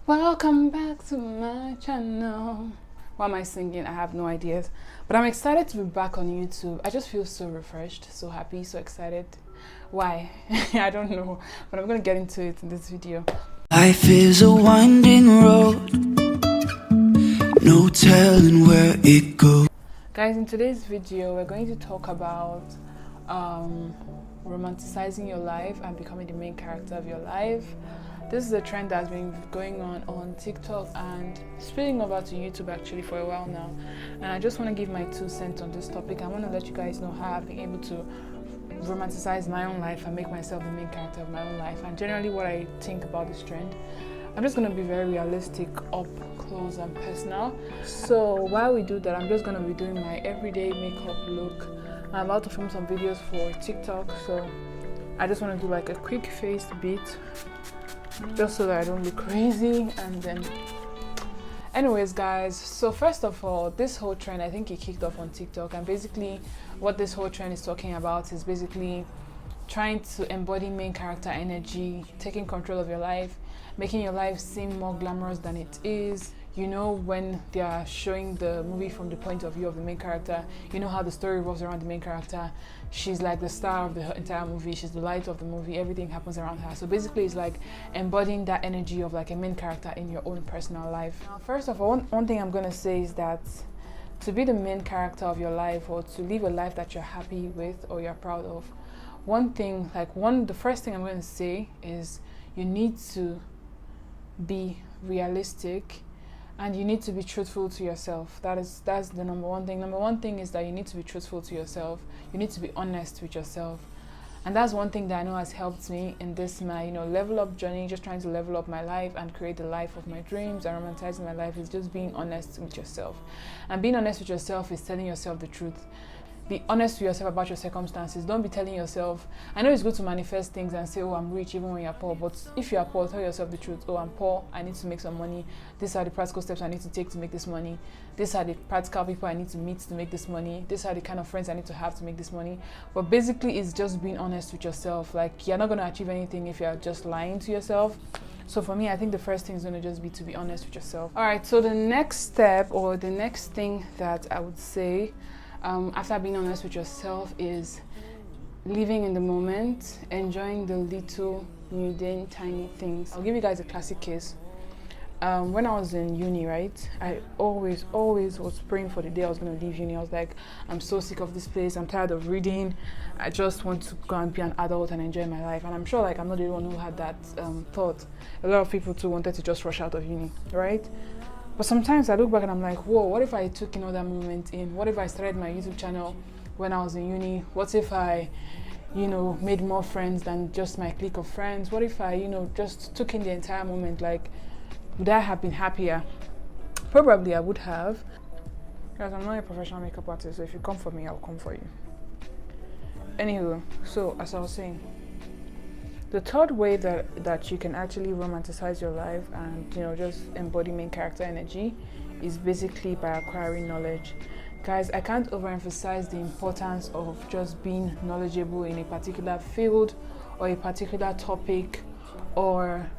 Welcome back to my channel. Why am I singing? I have no ideas. But I'm excited to be back on YouTube. I just feel so refreshed, so happy, so excited. Why? I don't know. But I'm going to get into it in this video. Life is a winding road, no telling where it goes. Guys, in today's video, we're going to talk about romanticizing your life and becoming the main character of your life. This is a trend that's been going on TikTok and spilling over to YouTube actually for a while now. And I just want to give my 2 cents on this topic. I want to let you guys know how I've been able to romanticize my own life and make myself the main character of my own life, and generally what I think about this trend. I'm just going to be very realistic, up close and personal. So while we do that, I'm just going to be doing my everyday makeup look. I'm about to film some videos for TikTok, so I just want to do like a quick face beat just so that I don't look crazy. And then anyways guys, so first of all, this whole trend, I think it kicked off on TikTok, and basically what this whole trend is talking about is basically trying to embody main character energy, taking control of your life, making your life seem more glamorous than it is. You know, when they are showing the movie from the point of view of the main character, you know how the story revolves around the main character. She's like the star of the entire movie, she's the light of the movie, everything happens around her. So basically it's like embodying that energy of like a main character in your own personal life. Now, first of all, one thing I'm going to say is that to be the main character of your life, or to live a life that you're happy with or you're proud of, the first thing I'm going to say is you need to be realistic and you need to be truthful to yourself. That's the number one thing. Number one thing is that you need to be truthful to yourself. You need to be honest with yourself. And that's one thing that I know has helped me in this my level up journey, just trying to level up my life and create the life of my dreams and romanticize my life, is just being honest with yourself. And being honest with yourself is telling yourself the truth. Be honest with yourself about your circumstances. Don't be telling yourself, I know it's good to manifest things and say, oh, I'm rich even when you're poor, but if you are poor, tell yourself the truth. Oh, I'm poor, I need to make some money. These are the practical steps I need to take to make this money. These are the practical people I need to meet to make this money. These are the kind of friends I need to have to make this money. But basically, it's just being honest with yourself. Like, you're not going to achieve anything if you're just lying to yourself. So for me, I think the first thing is going to just be to be honest with yourself. All right, so the next step, or the next thing that I would say after being honest with yourself, is living in the moment, enjoying the little, mundane, tiny things. I'll give you guys a classic case. When I was in uni, right, I always was praying for the day I was going to leave uni. I was like, I'm so sick of this place, I'm tired of reading, I just want to go and be an adult and enjoy my life. And I'm sure like I'm not the one who had that thought. A lot of people too wanted to just rush out of uni, right? But sometimes I look back and I'm like, whoa, what if I took that moment in? What if I started my YouTube channel when I was in uni? What if I, made more friends than just my clique of friends? What if I, just took in the entire moment? Like, would I have been happier? Probably I would have. Guys, I'm not a professional makeup artist, so if you come for me, I'll come for you. Anywho, so as I was saying, the third way that you can actually romanticize your life and just embody main character energy is basically by acquiring knowledge. Guys, I can't overemphasize the importance of just being knowledgeable in a particular field or a particular topic, or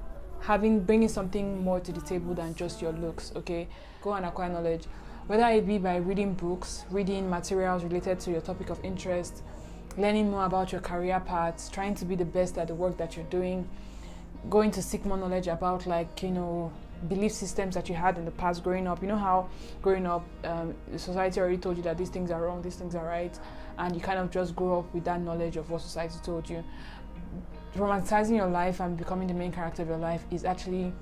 bringing something more to the table than just your looks. Okay, go and acquire knowledge, whether it be by reading books, reading materials related to your topic of interest, learning more about your career paths, trying to be the best at the work that you're doing, going to seek more knowledge about belief systems that you had in the past growing up. You know how growing up, the society already told you that these things are wrong, these things are right, and you kind of just grow up with that knowledge of what society told you. Romanticizing your life and becoming the main character of your life is actually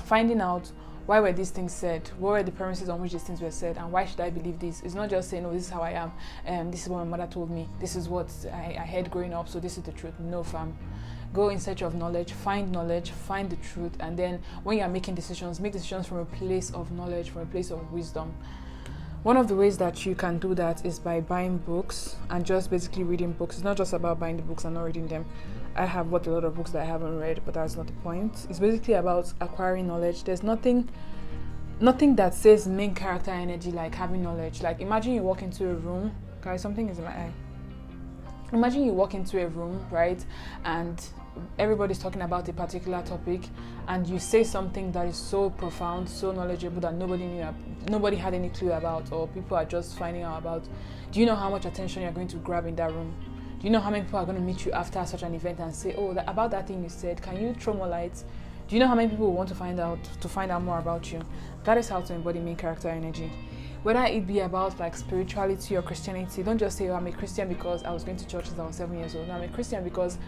finding out, why were these things said? What were the premises on which these things were said? And why should I believe this? It's not just saying, oh, this is how I am, and this is what my mother told me, this is what I heard growing up, so this is the truth. No, fam. Go in search of knowledge, find the truth, and then when you're making decisions, make decisions from a place of knowledge, from a place of wisdom. One of the ways that you can do that is by buying books and just basically reading books. It's not just about buying the books and not reading them. I have bought a lot of books that I haven't read, but that's not the point. It's basically about acquiring knowledge. There's nothing that says main character energy like having knowledge. Like, imagine you walk into a room. Guys, something is in my eye. Imagine you walk into a room, right, and everybody's talking about a particular topic, and you say something that is so profound, so knowledgeable that nobody had any clue about, or people are just finding out about, do you know how much attention you're going to grab in that room? Do you know how many people are going to meet you after such an event and say, oh, about that thing you said, can you throw more light? Do you know how many people want to find out more about you? That is how to embody main character energy. Whether it be about like spirituality or Christianity, don't just say, oh, I'm a Christian because I was going to church since I was 7 years old. No, I'm a Christian because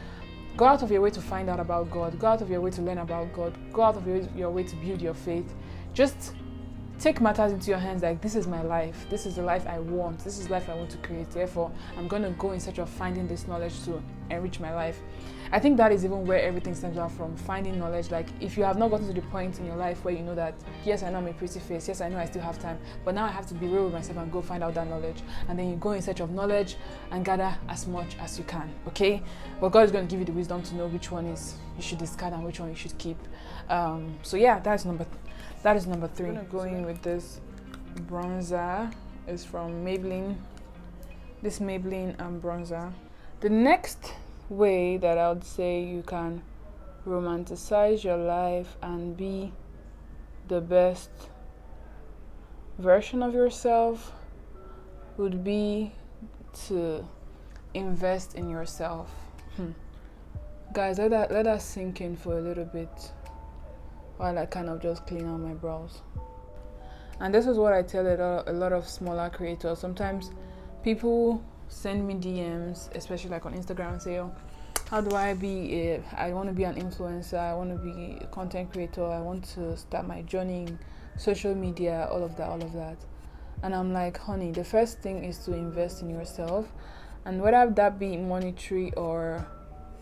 go out of your way to find out about God. Go out of your way to learn about God. Go out of your way to build your faith. Just take matters into your hands, like, this is my life. This is the life I want. This is the life I want to create. Therefore, I'm going to go in search of finding this knowledge to enrich my life. I think that is even where everything stems out from, finding knowledge. Like, if you have not gotten to the point in your life where you know that, yes, I know I'm a pretty face, yes, I know I still have time, but now I have to be real with myself and go find out that knowledge. And then you go in search of knowledge and gather as much as you can, okay? But God is going to give you the wisdom to know which one is you should discard and which one you should keep. So yeah, that is number 3. I'm going to go in with this bronzer. It's from Maybelline. This Maybelline bronzer. The next way that I would say you can romanticize your life and be the best version of yourself would be to invest in yourself. Guys, let that sink in for a little bit while I kind of just clean out my brows. And this is what I tell a lot of smaller creators. Sometimes people send me DMs, especially like on Instagram, and say, oh, how do I want to be an influencer, I want to be a content creator, I want to start my journey in social media, all of that. And I'm like, honey, the first thing is to invest in yourself. And whether that be monetary or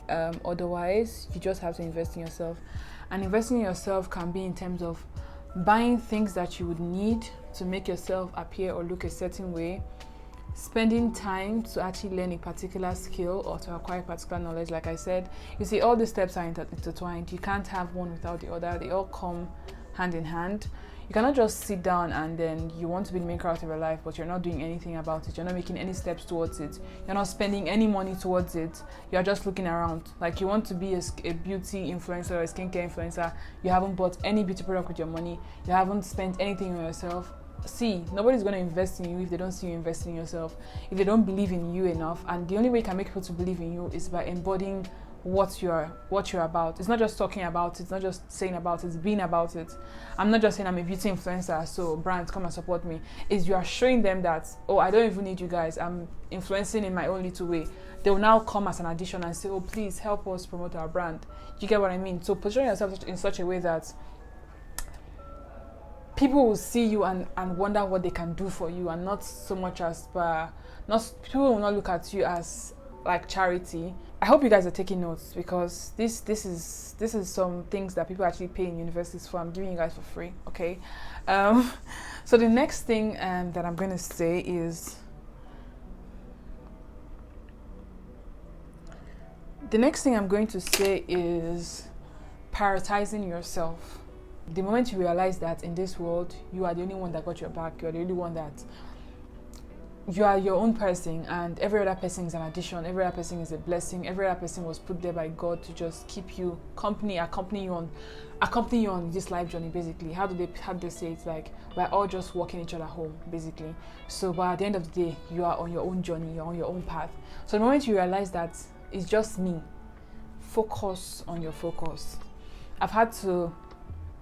otherwise, you just have to invest in yourself. And investing in yourself can be in terms of buying things that you would need to make yourself appear or look a certain way, spending time to actually learn a particular skill or to acquire particular knowledge. Like I said, you see, all the steps are intertwined. You can't have one without the other. They all come hand in hand. You cannot just sit down and then you want to be the main character of your life, but you're not doing anything about it. You're not making any steps towards it. You're not spending any money towards it. You're just looking around. Like, you want to be a beauty influencer or a skincare influencer. You haven't bought any beauty product with your money. You haven't spent anything on yourself. See, nobody's going to invest in you if they don't see you investing in yourself, if they don't believe in you enough. And the only way you can make people to believe in you is by embodying what you're about. It's not just talking about it, it's not just saying about it, it's being about it. I'm not just saying I'm a beauty influencer, so brands come and support me. Is you are showing them that, oh, I don't even need you guys, I'm influencing in my own little way. They will now come as an addition and say, oh, please help us promote our brand. You get what I mean? So position yourself in such a way that people will see you and wonder what they can do for you, and not so much as people will not look at you as like charity. I hope you guys are taking notes, because this is some things that people actually pay in universities for. I'm giving you guys for free, okay? So the next thing that I'm going to say is, prioritizing yourself. The moment you realize that in this world, you are the only one that got your back, you are the only one that you are your own person, and every other person is an addition, every other person is a blessing, every other person was put there by God to just keep you company, accompany you on this life journey, basically. How do they say it? Like, we're all just walking each other home, basically. So, but at the end of the day, you are on your own journey, you're on your own path. So the moment you realize that it's just me, focus on your focus. I've had to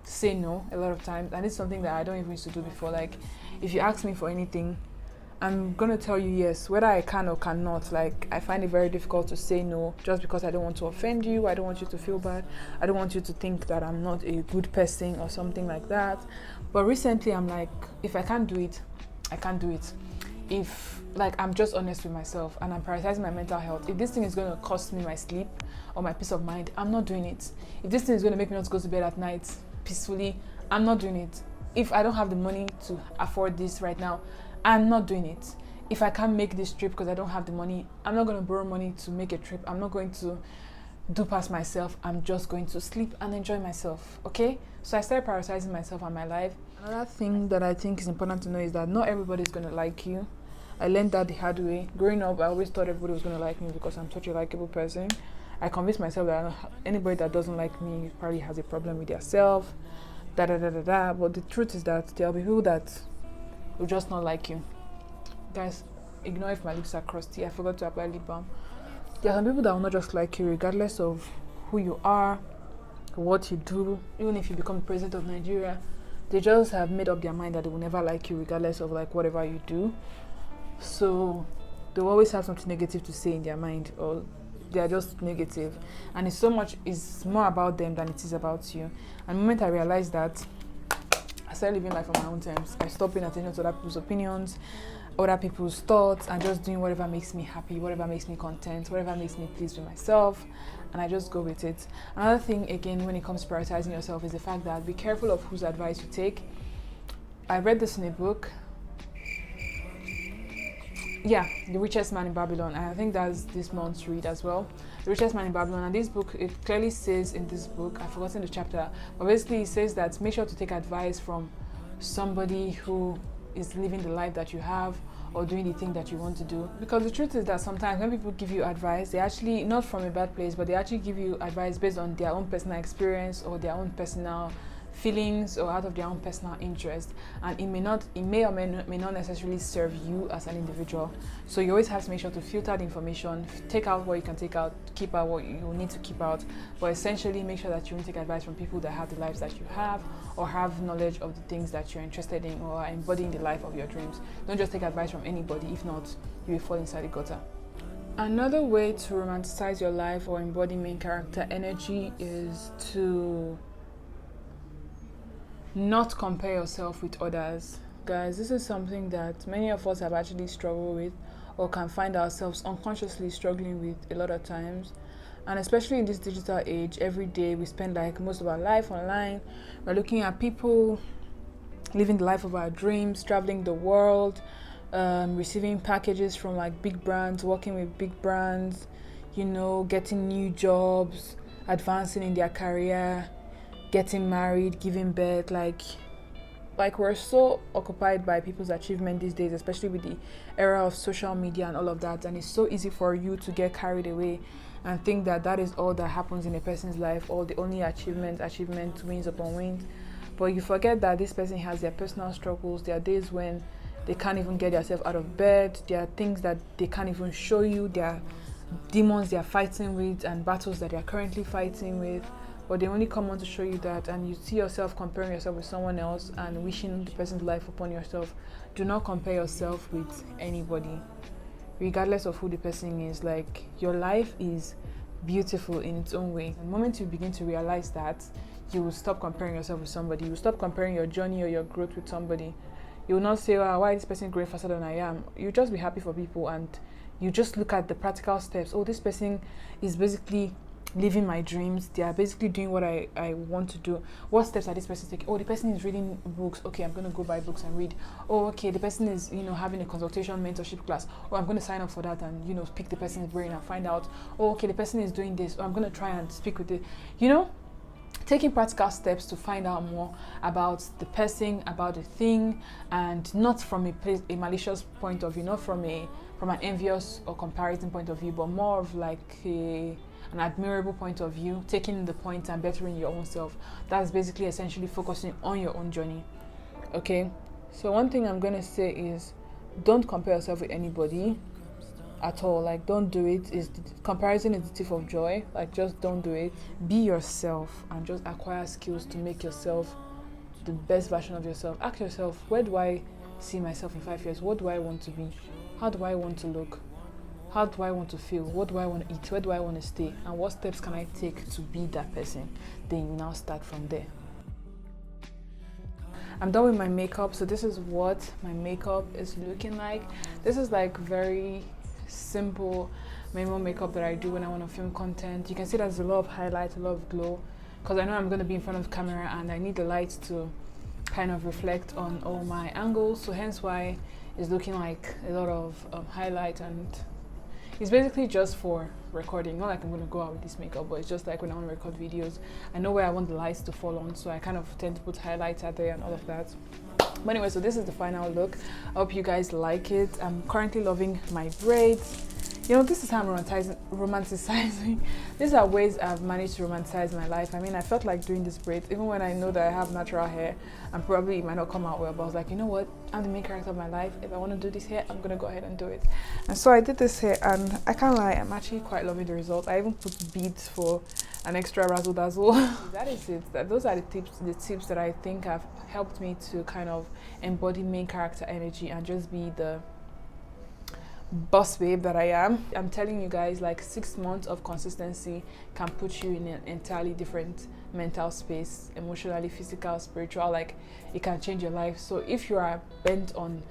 say no a lot of times, and it's something that I don't even used to do before. Like, if you ask me for anything, I'm gonna tell you yes, whether I can or cannot. Like, I find it very difficult to say no, just because I don't want to offend you, I don't want you to feel bad, I don't want you to think that I'm not a good person or something like that. But recently I'm like, if I can't do it, I can't do it. If, like, I'm just honest with myself and I'm prioritizing my mental health, if this thing is going to cost me my sleep or my peace of mind, I'm not doing it. If this thing is going to make me not go to bed at night peacefully, I'm not doing it. If I don't have the money to afford this right now, I'm not doing it. If I can't make this trip because I don't have the money, I'm not going to borrow money to make a trip. I'm not going to do past myself. I'm just going to sleep and enjoy myself, okay? So I started prioritizing myself and my life. Another thing that I think is important to know is that not everybody is going to like you. I learned that the hard way. Growing up, I always thought everybody was going to like me because I'm such a likable person. I convince myself that anybody that doesn't like me probably has a problem with themselves, da da da da da. But the truth is that there'll be people that will just not like you. Guys, ignore if my lips are crusty. I forgot to apply lip balm. There are some people that will not just like you regardless of who you are, what you do. Even if you become president of Nigeria, they just have made up their mind that they will never like you regardless of like whatever you do. So they'll always have something negative to say in their mind, or they are just negative, and it's more about them than it is about you. And the moment I realized that, I started living life on my own terms. I stopped paying attention to other people's opinions, other people's thoughts, and just doing whatever makes me happy, whatever makes me content, whatever makes me pleased with myself, and I just go with it. Another thing, again, when it comes to prioritizing yourself, is the fact that be careful of whose advice you take. I read this in a book. Yeah, The Richest Man in Babylon. And I think that's this month's read as well. The Richest Man in Babylon. And this book, it clearly says in this book, I've forgotten the chapter, but basically it says that make sure to take advice from somebody who is living the life that you have, or doing the thing that you want to do. Because the truth is that sometimes when people give you advice, they actually, not from a bad place, but they actually give you advice based on their own personal experience or their own personal feelings, or out of their own personal interest, and it may or may not necessarily serve you as an individual. So you always have to make sure to filter the information, take out what you can take out, keep out what you need to keep out, but essentially make sure that you only take advice from people that have the lives that you have, or have knowledge of the things that you're interested in, or are embodying the life of your dreams. Don't just take advice from anybody. If not, you will fall inside the gutter. Another way to romanticize your life or embody main character energy is to not compare yourself with others. Guys, this is something that many of us have actually struggled with, or can find ourselves unconsciously struggling with a lot of times. And especially in this digital age, every day we spend like most of our life online. We're looking at people living the life of our dreams, traveling the world, receiving packages from like big brands, working with big brands, getting new jobs, advancing in their career, getting married, giving birth. Like we're so occupied by people's achievement these days, especially with the era of social media and all of that, and it's so easy for you to get carried away and think that that is all that happens in a person's life, or the only achievement, wins upon wins. But you forget that this person has their personal struggles. There are days when they can't even get themselves out of bed. There are things that they can't even show you. There are demons they are fighting with and battles that they are currently fighting with, but they only come on to show you that, and you see yourself comparing yourself with someone else and wishing the person's life upon yourself. Do not compare yourself with anybody, regardless of who the person is. Like, your life is beautiful in its own way. The moment you begin to realize that, you will stop comparing yourself with somebody. You will stop comparing your journey or your growth with somebody. You will not say, oh, why is this person growing faster than I am? You just be happy for people, and you just look at the practical steps. Oh, this person is basically living my dreams. They are basically doing what I want to do. What steps are this person taking? Oh, the person is reading books. Okay, I'm going to go buy books and read. Oh, okay, the person is, having a consultation mentorship class. Oh, I'm going to sign up for that and, pick the person's brain and find out. Oh, okay, the person is doing this. Oh, I'm going to try and speak with it. Taking practical steps to find out more about the person, about the thing, and not from a malicious point of view, not from an envious or comparison point of view, but more of like an admirable point of view, taking the point and bettering your own self. That's basically essentially focusing on your own journey. Okay, so one thing I'm going to say is, don't compare yourself with anybody at all. Like, don't do it. Comparison is the thief of joy. Like, just don't do it. Be yourself and just acquire skills to make yourself the best version of yourself. Ask yourself, where do I see myself in 5 years? What do I want to be? How do I want to look? How do I want to feel? What do I want to eat? Where do I want to stay? And what steps can I take to be that person? Then you now start from there. I'm done with my makeup. So this is what my makeup is looking like. This is like very simple minimal makeup that I do when I want to film content. You can see there's a lot of highlight, a lot of glow, because I know I'm going to be in front of the camera and I need the light to kind of reflect on all my angles. So hence why it's looking like a lot of highlight, and it's basically just for recording. Not like I'm going to go out with this makeup, but it's just like when I want to record videos, I know where I want the lights to fall on, so I kind of tend to put highlights out there and all of that. But anyway, so this is the final look. I hope you guys like it. I'm currently loving my braids. You know, this is how I'm romanticizing. These are ways I've managed to romanticize my life. I mean, I felt like doing this braid, even when I know that I have natural hair and probably it might not come out well, but I was like, you know what? I'm the main character of my life. If I want to do this hair, I'm gonna go ahead and do it. And so I did this hair, and I can't lie, I'm actually quite loving the result. I even put beads for an extra razzle dazzle. That is it. Those are the tips that I think have helped me to kind of embody main character energy and just be the boss babe that I am. I'm telling you guys, like 6 months of consistency can put you in an entirely different mental space, emotionally, physical, spiritual. Like, it can change your life. So if you are bent on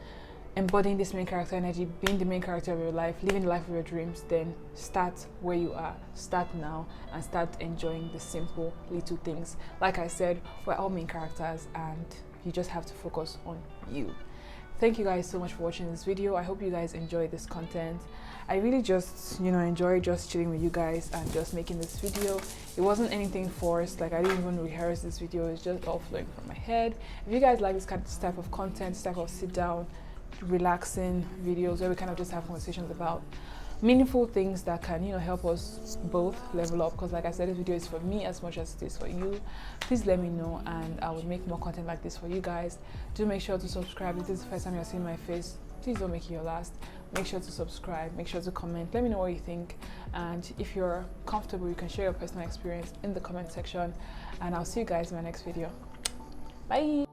embodying this main character energy, being the main character of your life, living the life of your dreams, then start where you are. Start now and start enjoying the simple little things. Like I said, we're all main characters and you just have to focus on you. Thank you guys so much for watching this video. I hope you guys enjoyed this content. I really just, enjoy just chilling with you guys and just making this video. It wasn't anything forced, like I didn't even rehearse this video. It's just all flowing from my head. If you guys like this type of content, this type of sit down, relaxing videos where we kind of just have conversations about meaningful things that can help us both level up, because like I said, this video is for me as much as it is for you. Please let me know and I will make more content like this for you guys. Do make sure to subscribe. If this is the first time you're seeing my face, please don't make it your last. Make sure to subscribe, make sure to comment, let me know what you think, and if you're comfortable you can share your personal experience in the comment section, and I'll see you guys in my next video. Bye.